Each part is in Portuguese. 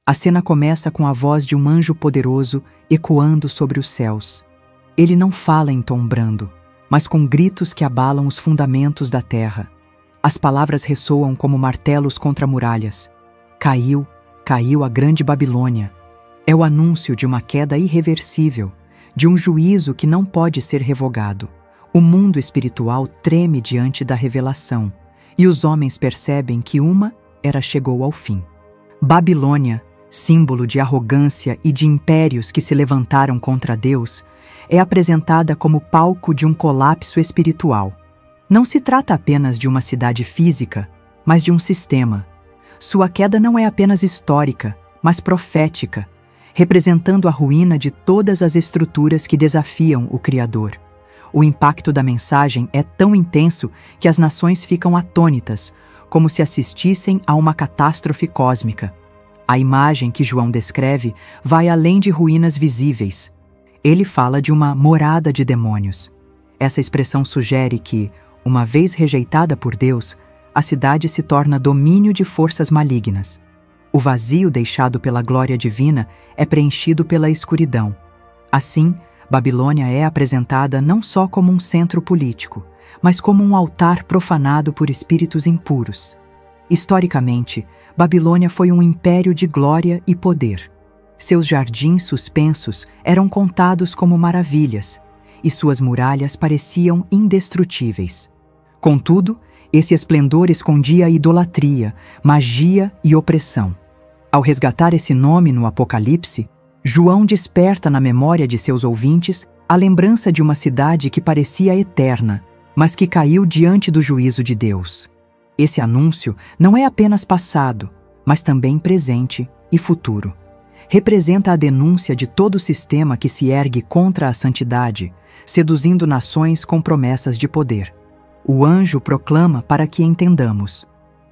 A cena começa com a voz de um anjo poderoso ecoando sobre os céus. Ele não fala em tom brando, mas com gritos que abalam os fundamentos da terra. As palavras ressoam como martelos contra muralhas. Caiu, caiu a grande Babilônia. É o anúncio de uma queda irreversível, de um juízo que não pode ser revogado. O mundo espiritual treme diante da revelação, e os homens percebem que uma era chegou ao fim. Babilônia, símbolo de arrogância e de impérios que se levantaram contra Deus, é apresentada como palco de um colapso espiritual. Não se trata apenas de uma cidade física, mas de um sistema. Sua queda não é apenas histórica, mas profética, representando a ruína de todas as estruturas que desafiam o Criador. O impacto da mensagem é tão intenso que as nações ficam atônitas, como se assistissem a uma catástrofe cósmica. A imagem que João descreve vai além de ruínas visíveis. Ele fala de uma morada de demônios. Essa expressão sugere que, uma vez rejeitada por Deus, a cidade se torna domínio de forças malignas. O vazio deixado pela glória divina é preenchido pela escuridão. Assim, Babilônia é apresentada não só como um centro político, mas como um altar profanado por espíritos impuros. Historicamente, Babilônia foi um império de glória e poder. Seus jardins suspensos eram contados como maravilhas, e suas muralhas pareciam indestrutíveis. Contudo, esse esplendor escondia idolatria, magia e opressão. Ao resgatar esse nome no Apocalipse, João desperta na memória de seus ouvintes a lembrança de uma cidade que parecia eterna, mas que caiu diante do juízo de Deus. Esse anúncio não é apenas passado, mas também presente e futuro. Representa a denúncia de todo o sistema que se ergue contra a santidade, seduzindo nações com promessas de poder. O anjo proclama para que entendamos: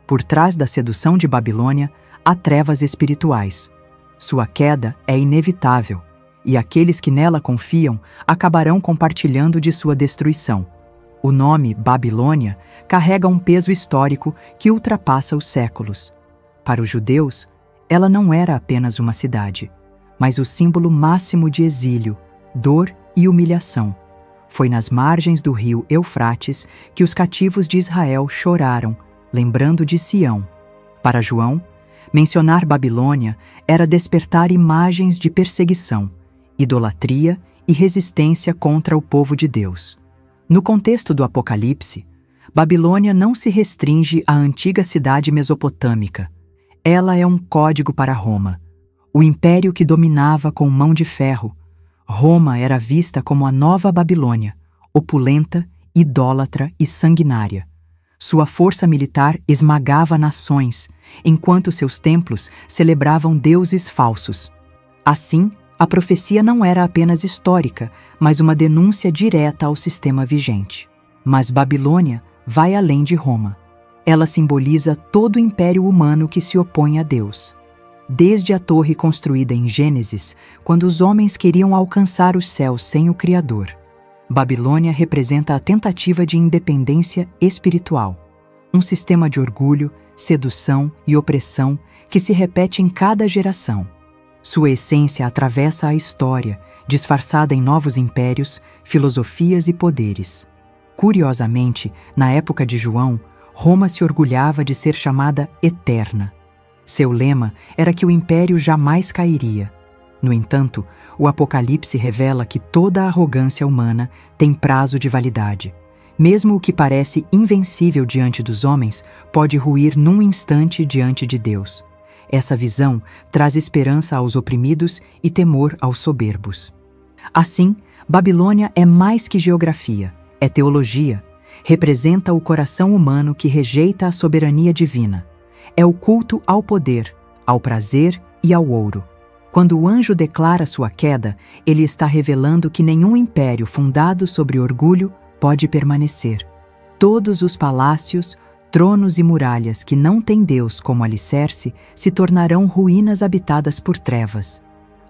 por trás da sedução de Babilônia há trevas espirituais. Sua queda é inevitável, e aqueles que nela confiam acabarão compartilhando de sua destruição. O nome Babilônia carrega um peso histórico que ultrapassa os séculos. Para os judeus, ela não era apenas uma cidade, mas o símbolo máximo de exílio, dor e humilhação. Foi nas margens do rio Eufrates que os cativos de Israel choraram, lembrando de Sião. Para João, mencionar Babilônia era despertar imagens de perseguição, idolatria e resistência contra o povo de Deus. No contexto do Apocalipse, Babilônia não se restringe à antiga cidade mesopotâmica. Ela é um código para Roma, o império que dominava com mão de ferro. Roma era vista como a nova Babilônia, opulenta, idólatra e sanguinária. Sua força militar esmagava nações, enquanto seus templos celebravam deuses falsos. Assim, a profecia não era apenas histórica, mas uma denúncia direta ao sistema vigente. Mas Babilônia vai além de Roma. Ela simboliza todo o império humano que se opõe a Deus. Desde a torre construída em Gênesis, quando os homens queriam alcançar os céus sem o Criador. Babilônia representa a tentativa de independência espiritual, um sistema de orgulho, sedução e opressão que se repete em cada geração. Sua essência atravessa a história, disfarçada em novos impérios, filosofias e poderes. Curiosamente, na época de João, Roma se orgulhava de ser chamada eterna. Seu lema era que o império jamais cairia. No entanto, o Apocalipse revela que toda a arrogância humana tem prazo de validade. Mesmo o que parece invencível diante dos homens pode ruir num instante diante de Deus. Essa visão traz esperança aos oprimidos e temor aos soberbos. Assim, Babilônia é mais que geografia, é teologia. Representa o coração humano que rejeita a soberania divina. É o culto ao poder, ao prazer e ao ouro. Quando o anjo declara sua queda, ele está revelando que nenhum império fundado sobre orgulho pode permanecer. Todos os palácios, tronos e muralhas que não têm Deus como alicerce se tornarão ruínas habitadas por trevas.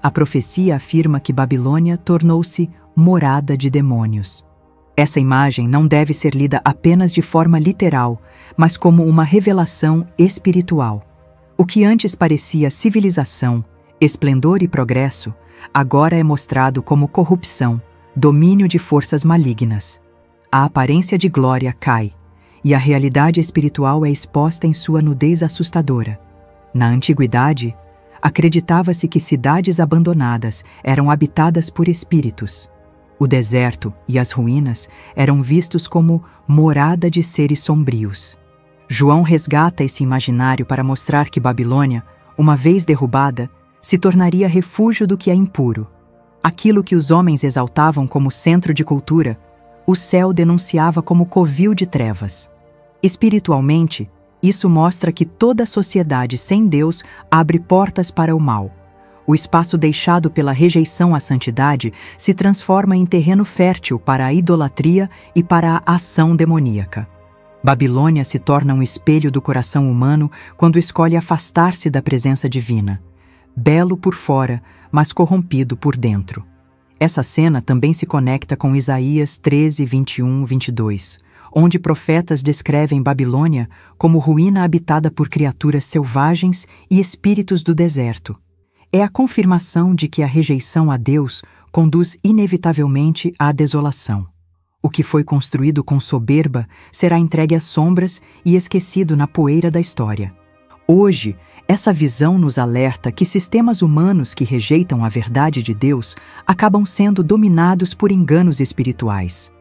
A profecia afirma que Babilônia tornou-se morada de demônios. Essa imagem não deve ser lida apenas de forma literal, mas como uma revelação espiritual. O que antes parecia civilização, esplendor e progresso, agora é mostrado como corrupção, domínio de forças malignas. A aparência de glória cai, e a realidade espiritual é exposta em sua nudez assustadora. Na antiguidade, acreditava-se que cidades abandonadas eram habitadas por espíritos. O deserto e as ruínas eram vistos como morada de seres sombrios. João resgata esse imaginário para mostrar que Babilônia, uma vez derrubada, se tornaria refúgio do que é impuro. Aquilo que os homens exaltavam como centro de cultura, o céu denunciava como covil de trevas. Espiritualmente, isso mostra que toda sociedade sem Deus abre portas para o mal. O espaço deixado pela rejeição à santidade se transforma em terreno fértil para a idolatria e para a ação demoníaca. Babilônia se torna um espelho do coração humano quando escolhe afastar-se da presença divina. Belo por fora, mas corrompido por dentro. Essa cena também se conecta com Isaías 13, 21, 22, onde profetas descrevem Babilônia como ruína habitada por criaturas selvagens e espíritos do deserto. É a confirmação de que a rejeição a Deus conduz inevitavelmente à desolação. O que foi construído com soberba será entregue às sombras e esquecido na poeira da história. Hoje, essa visão nos alerta que sistemas humanos que rejeitam a verdade de Deus acabam sendo dominados por enganos espirituais.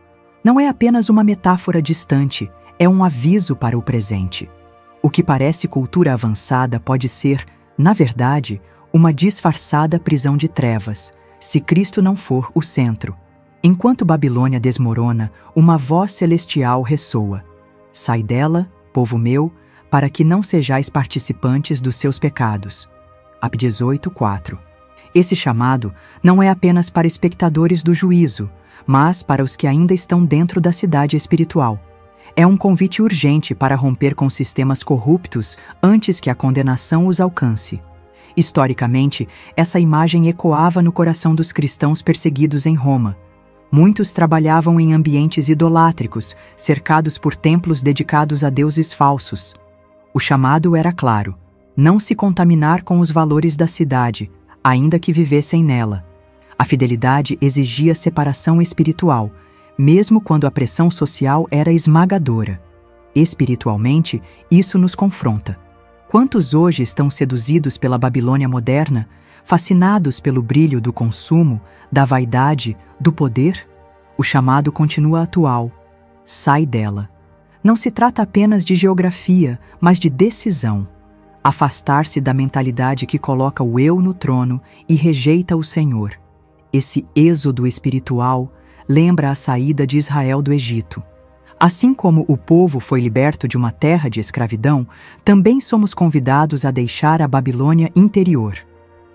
Não é apenas uma metáfora distante, é um aviso para o presente. O que parece cultura avançada pode ser, na verdade, uma disfarçada prisão de trevas, se Cristo não for o centro. Enquanto Babilônia desmorona, uma voz celestial ressoa: Sai dela, povo meu, para que não sejais participantes dos seus pecados. Ab 18:4. Esse chamado não é apenas para espectadores do juízo, mas para os que ainda estão dentro da cidade espiritual. É um convite urgente para romper com sistemas corruptos antes que a condenação os alcance. Historicamente, essa imagem ecoava no coração dos cristãos perseguidos em Roma. Muitos trabalhavam em ambientes idolátricos, cercados por templos dedicados a deuses falsos. O chamado era claro: não se contaminar com os valores da cidade, ainda que vivessem nela. A fidelidade exigia separação espiritual, mesmo quando a pressão social era esmagadora. Espiritualmente, isso nos confronta. Quantos hoje estão seduzidos pela Babilônia moderna, fascinados pelo brilho do consumo, da vaidade, do poder? O chamado continua atual: sai dela. Não se trata apenas de geografia, mas de decisão. Afastar-se da mentalidade que coloca o eu no trono e rejeita o Senhor. Esse êxodo espiritual lembra a saída de Israel do Egito. Assim como o povo foi liberto de uma terra de escravidão, também somos convidados a deixar a Babilônia interior.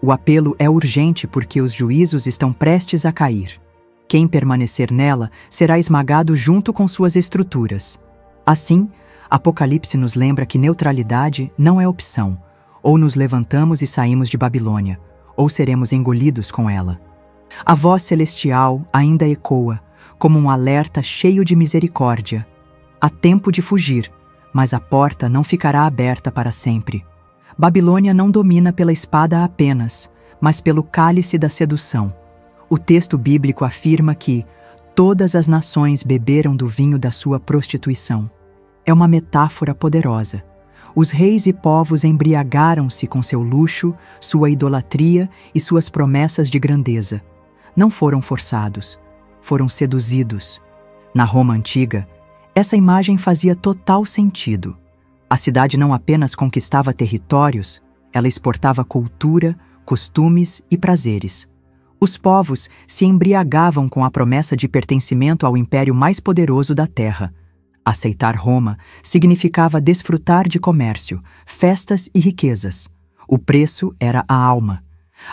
O apelo é urgente porque os juízos estão prestes a cair. Quem permanecer nela será esmagado junto com suas estruturas. Assim, Apocalipse nos lembra que neutralidade não é opção. Ou nos levantamos e saímos de Babilônia, ou seremos engolidos com ela. A voz celestial ainda ecoa, como um alerta cheio de misericórdia. Há tempo de fugir, mas a porta não ficará aberta para sempre. Babilônia não domina pela espada apenas, mas pelo cálice da sedução. O texto bíblico afirma que todas as nações beberam do vinho da sua prostituição. É uma metáfora poderosa. Os reis e povos embriagaram-se com seu luxo, sua idolatria e suas promessas de grandeza. Não foram forçados, foram seduzidos. Na Roma antiga, essa imagem fazia total sentido. A cidade não apenas conquistava territórios, ela exportava cultura, costumes e prazeres. Os povos se embriagavam com a promessa de pertencimento ao império mais poderoso da terra. Aceitar Roma significava desfrutar de comércio, festas e riquezas. O preço era a alma.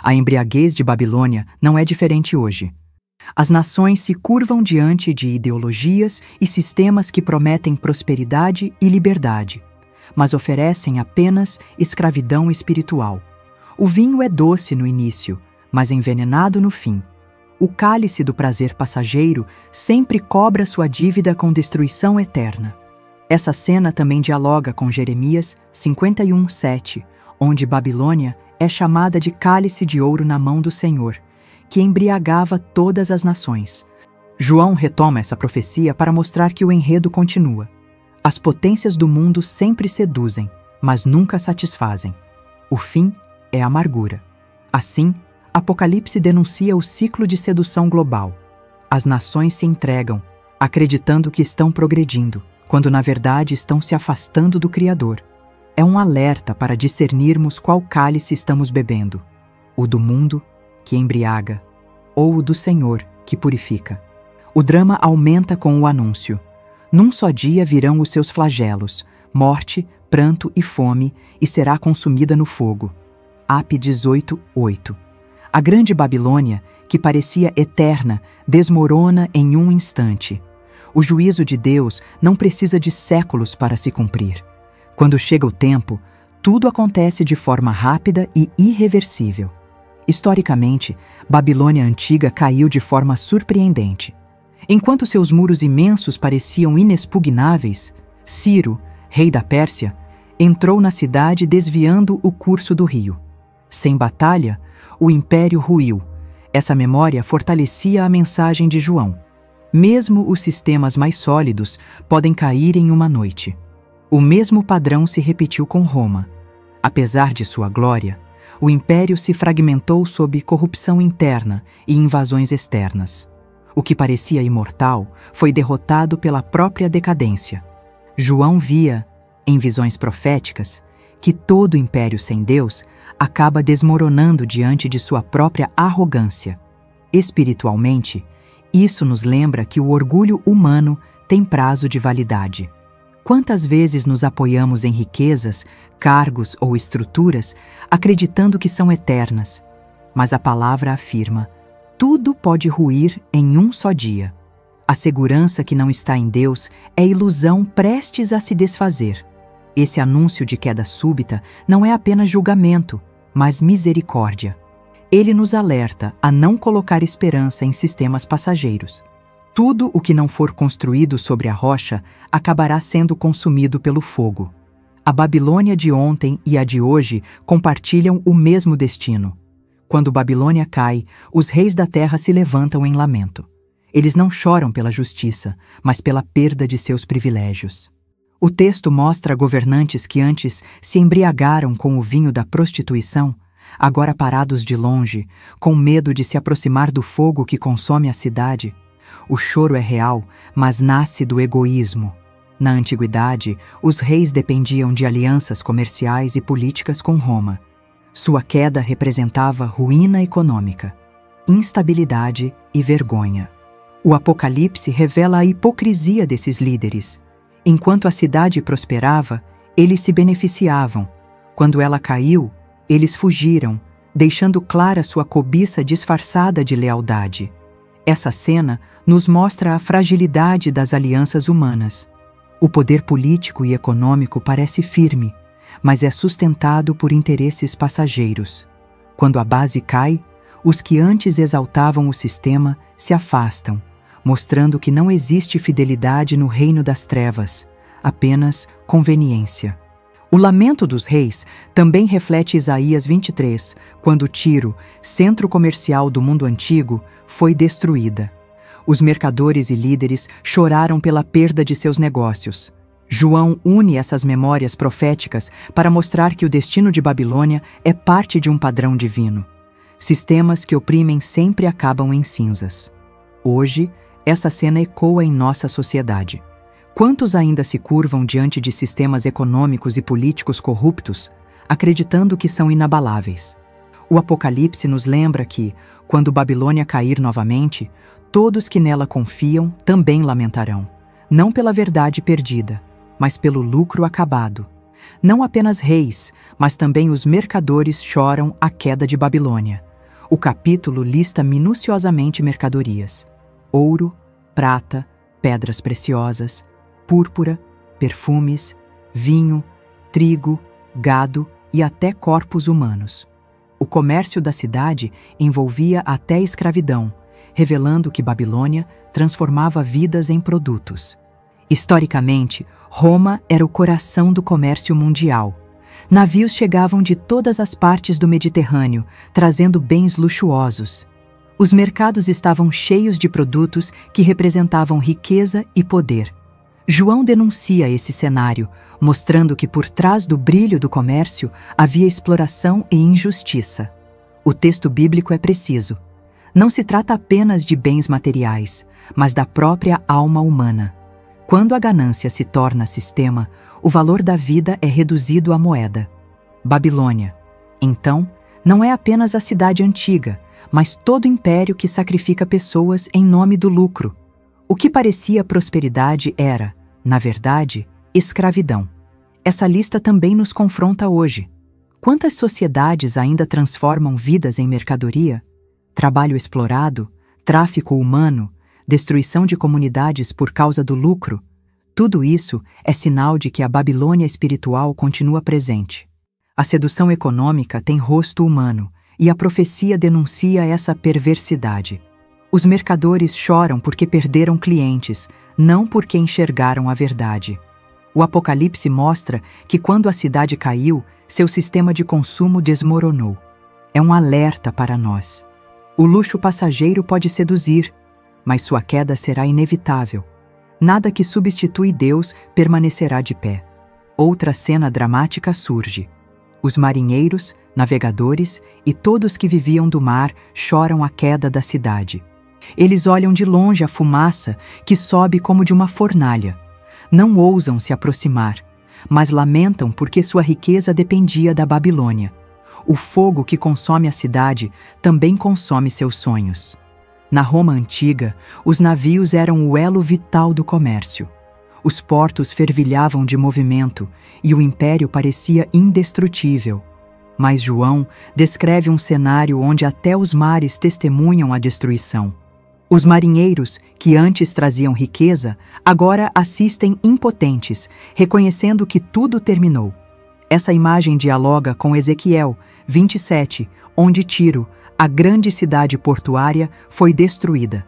A embriaguez de Babilônia não é diferente hoje. As nações se curvam diante de ideologias e sistemas que prometem prosperidade e liberdade, mas oferecem apenas escravidão espiritual. O vinho é doce no início, mas envenenado no fim. O cálice do prazer passageiro sempre cobra sua dívida com destruição eterna. Essa cena também dialoga com Jeremias 51:7, onde Babilônia é chamada de cálice de ouro na mão do Senhor, que embriagava todas as nações. João retoma essa profecia para mostrar que o enredo continua. As potências do mundo sempre seduzem, mas nunca satisfazem. O fim é amargura. Assim, Apocalipse denuncia o ciclo de sedução global. As nações se entregam, acreditando que estão progredindo, quando na verdade estão se afastando do Criador. É um alerta para discernirmos qual cálice estamos bebendo: o do mundo, que embriaga, ou o do Senhor, que purifica. O drama aumenta com o anúncio: num só dia virão os seus flagelos, morte, pranto e fome, e será consumida no fogo. Ap 18:8. A grande Babilônia, que parecia eterna, desmorona em um instante. O juízo de Deus não precisa de séculos para se cumprir. Quando chega o tempo, tudo acontece de forma rápida e irreversível. Historicamente, Babilônia antiga caiu de forma surpreendente. Enquanto seus muros imensos pareciam inexpugnáveis, Ciro, rei da Pérsia, entrou na cidade desviando o curso do rio. Sem batalha, o império ruiu. Essa memória fortalecia a mensagem de João. Mesmo os sistemas mais sólidos podem cair em uma noite. O mesmo padrão se repetiu com Roma. Apesar de sua glória, o império se fragmentou sob corrupção interna e invasões externas. O que parecia imortal foi derrotado pela própria decadência. João via, em visões proféticas, que todo império sem Deus acaba desmoronando diante de sua própria arrogância. Espiritualmente, isso nos lembra que o orgulho humano tem prazo de validade. Quantas vezes nos apoiamos em riquezas, cargos ou estruturas, acreditando que são eternas? Mas a palavra afirma: tudo pode ruir em um só dia. A segurança que não está em Deus é ilusão prestes a se desfazer. Esse anúncio de queda súbita não é apenas julgamento, mas misericórdia. Ele nos alerta a não colocar esperança em sistemas passageiros. Tudo o que não for construído sobre a rocha acabará sendo consumido pelo fogo. A Babilônia de ontem e a de hoje compartilham o mesmo destino. Quando Babilônia cai, os reis da terra se levantam em lamento. Eles não choram pela justiça, mas pela perda de seus privilégios. O texto mostra governantes que antes se embriagaram com o vinho da prostituição, agora parados de longe, com medo de se aproximar do fogo que consome a cidade. O choro é real, mas nasce do egoísmo. Na antiguidade, os reis dependiam de alianças comerciais e políticas com Roma. Sua queda representava ruína econômica, instabilidade e vergonha. O Apocalipse revela a hipocrisia desses líderes. Enquanto a cidade prosperava, eles se beneficiavam. Quando ela caiu, eles fugiram, deixando clara sua cobiça disfarçada de lealdade. Essa cena nos mostra a fragilidade das alianças humanas. O poder político e econômico parece firme, mas é sustentado por interesses passageiros. Quando a base cai, os que antes exaltavam o sistema se afastam, mostrando que não existe fidelidade no reino das trevas, apenas conveniência. O lamento dos reis também reflete Isaías 23, quando Tiro, centro comercial do mundo antigo, foi destruída. Os mercadores e líderes choraram pela perda de seus negócios. João une essas memórias proféticas para mostrar que o destino de Babilônia é parte de um padrão divino. Sistemas que oprimem sempre acabam em cinzas. Hoje, essa cena ecoa em nossa sociedade. Quantos ainda se curvam diante de sistemas econômicos e políticos corruptos, acreditando que são inabaláveis? O Apocalipse nos lembra que, quando Babilônia cair novamente, todos que nela confiam também lamentarão, não pela verdade perdida, mas pelo lucro acabado. Não apenas reis, mas também os mercadores choram a queda de Babilônia. O capítulo lista minuciosamente mercadorias: ouro, prata, pedras preciosas, púrpura, perfumes, vinho, trigo, gado e até corpos humanos. O comércio da cidade envolvia até escravidão, revelando que Babilônia transformava vidas em produtos. Historicamente, Roma era o coração do comércio mundial. navios chegavam de todas as partes do Mediterrâneo, trazendo bens luxuosos. Os mercados estavam cheios de produtos que representavam riqueza e poder. João denuncia esse cenário, mostrando que por trás do brilho do comércio havia exploração e injustiça. O texto bíblico é preciso. Não se trata apenas de bens materiais, mas da própria alma humana. Quando a ganância se torna sistema, o valor da vida é reduzido à moeda. Babilônia, então, não é apenas a cidade antiga, mas todo império que sacrifica pessoas em nome do lucro. O que parecia prosperidade era, na verdade, escravidão. Essa lista também nos confronta hoje. Quantas sociedades ainda transformam vidas em mercadoria? Trabalho explorado, tráfico humano, destruição de comunidades por causa do lucro? Tudo isso é sinal de que a Babilônia espiritual continua presente. A sedução econômica tem rosto humano, e a profecia denuncia essa perversidade. Os mercadores choram porque perderam clientes, não porque enxergaram a verdade. O Apocalipse mostra que quando a cidade caiu, seu sistema de consumo desmoronou. É um alerta para nós. O luxo passageiro pode seduzir, mas sua queda será inevitável. Nada que substitui Deus permanecerá de pé. Outra cena dramática surge. Os marinheiros, navegadores e todos que viviam do mar choram a queda da cidade. Eles olham de longe a fumaça que sobe como de uma fornalha. Não ousam se aproximar, mas lamentam porque sua riqueza dependia da Babilônia. O fogo que consome a cidade também consome seus sonhos. Na Roma antiga, os navios eram o elo vital do comércio. Os portos fervilhavam de movimento e o império parecia indestrutível. Mas João descreve um cenário onde até os mares testemunham a destruição. Os marinheiros, que antes traziam riqueza, agora assistem impotentes, reconhecendo que tudo terminou. Essa imagem dialoga com Ezequiel 27, onde Tiro, a grande cidade portuária, foi destruída.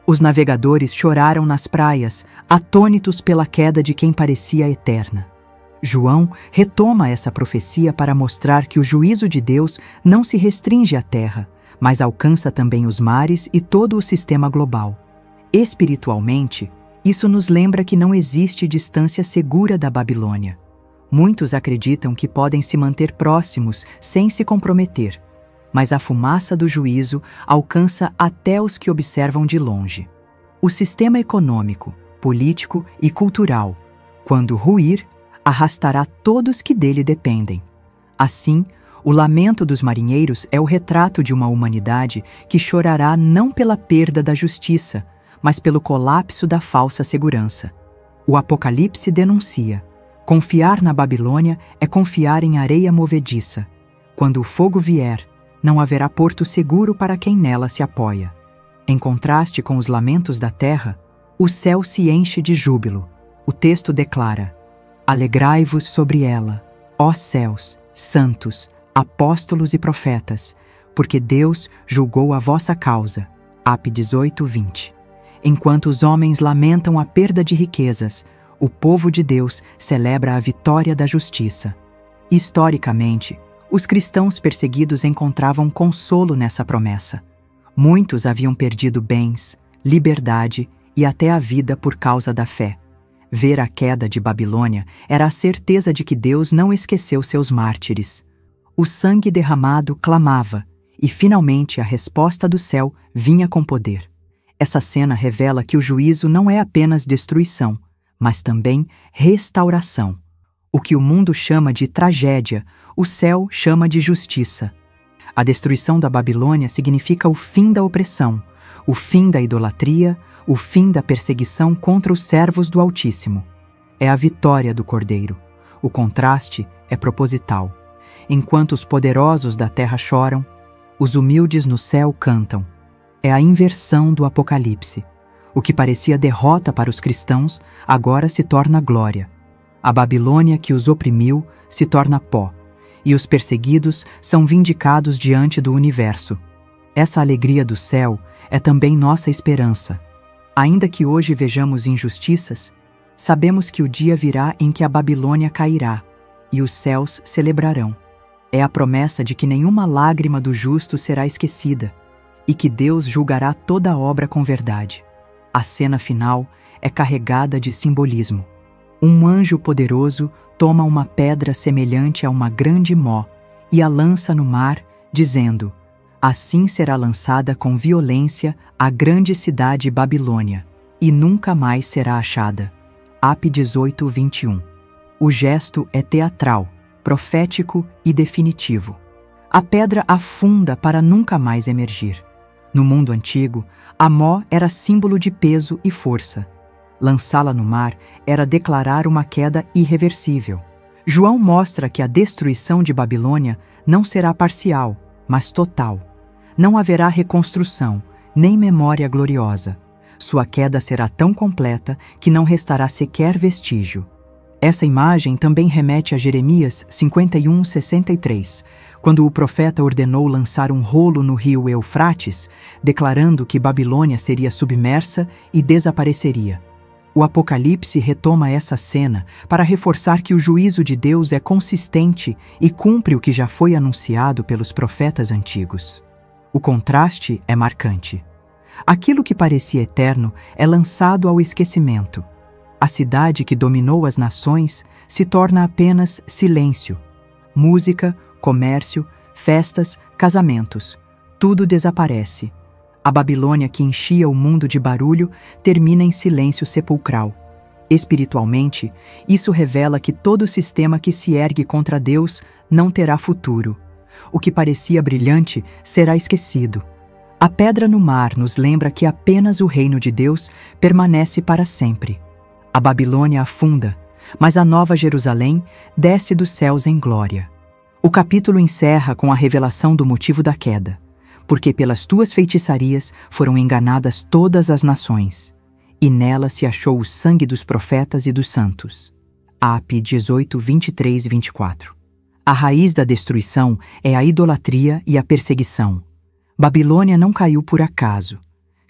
Os navegadores choraram nas praias, atônitos pela queda de quem parecia eterna. João retoma essa profecia para mostrar que o juízo de Deus não se restringe à terra, mas alcança também os mares e todo o sistema global. Espiritualmente, isso nos lembra que não existe distância segura da Babilônia. Muitos acreditam que podem se manter próximos sem se comprometer, mas a fumaça do juízo alcança até os que observam de longe. O sistema econômico, político e cultural, quando ruir, arrastará todos que dele dependem. Assim, o lamento dos marinheiros é o retrato de uma humanidade que chorará não pela perda da justiça, mas pelo colapso da falsa segurança. O Apocalipse denuncia: confiar na Babilônia é confiar em areia movediça. Quando o fogo vier, não haverá porto seguro para quem nela se apoia. Em contraste com os lamentos da terra, o céu se enche de júbilo. O texto declara: alegrai-vos sobre ela, ó céus, santos, apóstolos e profetas, porque Deus julgou a vossa causa. Ap 18:20. Enquanto os homens lamentam a perda de riquezas, o povo de Deus celebra a vitória da justiça. Historicamente, os cristãos perseguidos encontravam consolo nessa promessa. Muitos haviam perdido bens, liberdade e até a vida por causa da fé. Ver a queda de Babilônia era a certeza de que Deus não esqueceu seus mártires. O sangue derramado clamava, e finalmente a resposta do céu vinha com poder. Essa cena revela que o juízo não é apenas destruição, mas também restauração. O que o mundo chama de tragédia, o céu chama de justiça. A destruição da Babilônia significa o fim da opressão, o fim da idolatria, o fim da perseguição contra os servos do Altíssimo. É a vitória do Cordeiro. O contraste é proposital. Enquanto os poderosos da terra choram, os humildes no céu cantam. É a inversão do Apocalipse. O que parecia derrota para os cristãos, agora se torna glória. A Babilônia que os oprimiu se torna pó, e os perseguidos são vindicados diante do universo. Essa alegria do céu é também nossa esperança. Ainda que hoje vejamos injustiças, sabemos que o dia virá em que a Babilônia cairá, e os céus celebrarão. É a promessa de que nenhuma lágrima do justo será esquecida e que Deus julgará toda a obra com verdade. A cena final é carregada de simbolismo. Um anjo poderoso toma uma pedra semelhante a uma grande mó e a lança no mar, dizendo: assim será lançada com violência a grande cidade Babilônia, e nunca mais será achada. Ap 18:21. O gesto é teatral, profético e definitivo. A pedra afunda para nunca mais emergir. No mundo antigo, a mó era símbolo de peso e força. Lançá-la no mar era declarar uma queda irreversível. João mostra que a destruição de Babilônia não será parcial, mas total. Não haverá reconstrução, nem memória gloriosa. Sua queda será tão completa que não restará sequer vestígio. Essa imagem também remete a Jeremias 51:63, quando o profeta ordenou lançar um rolo no rio Eufrates, declarando que Babilônia seria submersa e desapareceria. O Apocalipse retoma essa cena para reforçar que o juízo de Deus é consistente e cumpre o que já foi anunciado pelos profetas antigos. O contraste é marcante. Aquilo que parecia eterno é lançado ao esquecimento. A cidade que dominou as nações se torna apenas silêncio. Música, comércio, festas, casamentos. Tudo desaparece. A Babilônia que enchia o mundo de barulho termina em silêncio sepulcral. Espiritualmente, isso revela que todo sistema que se ergue contra Deus não terá futuro. O que parecia brilhante será esquecido. A pedra no mar nos lembra que apenas o reino de Deus permanece para sempre. A Babilônia afunda, mas a Nova Jerusalém desce dos céus em glória. O capítulo encerra com a revelação do motivo da queda. Porque pelas tuas feitiçarias foram enganadas todas as nações, e nela se achou o sangue dos profetas e dos santos. Ap 18:23-24. A raiz da destruição é a idolatria e a perseguição. Babilônia não caiu por acaso.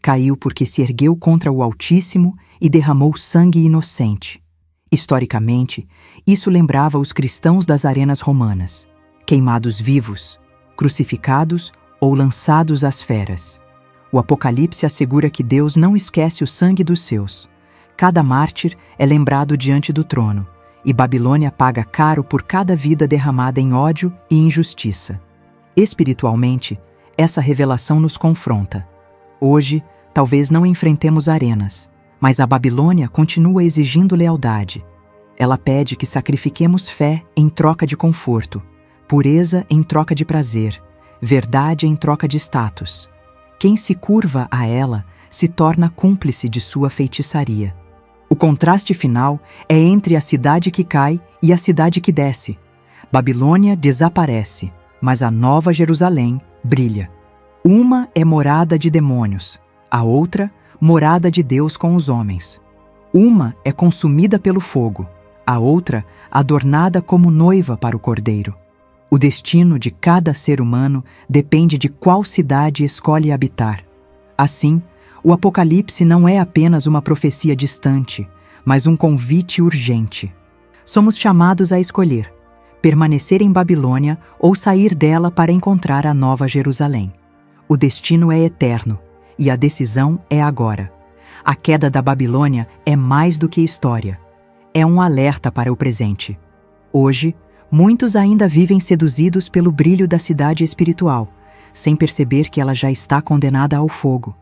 Caiu porque se ergueu contra o Altíssimo e derramou sangue inocente. Historicamente, isso lembrava os cristãos das arenas romanas, queimados vivos, crucificados ou lançados às feras. O Apocalipse assegura que Deus não esquece o sangue dos seus. Cada mártir é lembrado diante do trono, e Babilônia paga caro por cada vida derramada em ódio e injustiça. Espiritualmente, essa revelação nos confronta. Hoje, talvez não enfrentemos arenas, mas a Babilônia continua exigindo lealdade. Ela pede que sacrifiquemos fé em troca de conforto, pureza em troca de prazer, verdade em troca de status. Quem se curva a ela se torna cúmplice de sua feitiçaria. O contraste final é entre a cidade que cai e a cidade que desce. Babilônia desaparece, mas a Nova Jerusalém brilha. Uma é morada de demônios, a outra, morada de Deus com os homens. Uma é consumida pelo fogo, a outra, adornada como noiva para o Cordeiro. O destino de cada ser humano depende de qual cidade escolhe habitar. Assim, o Apocalipse não é apenas uma profecia distante, mas um convite urgente. Somos chamados a escolher, permanecer em Babilônia ou sair dela para encontrar a Nova Jerusalém. O destino é eterno, e a decisão é agora. A queda da Babilônia é mais do que história. É um alerta para o presente. Hoje, muitos ainda vivem seduzidos pelo brilho da cidade espiritual, sem perceber que ela já está condenada ao fogo.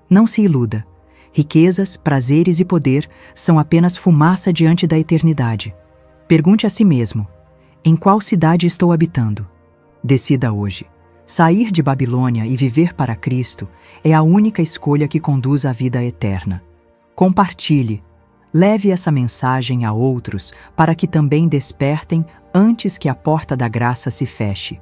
Não se iluda. Riquezas, prazeres e poder são apenas fumaça diante da eternidade. Pergunte a si mesmo: em qual cidade estou habitando? Decida hoje. Sair de Babilônia e viver para Cristo é a única escolha que conduz à vida eterna. Compartilhe. Leve essa mensagem a outros para que também despertem antes que a porta da graça se feche.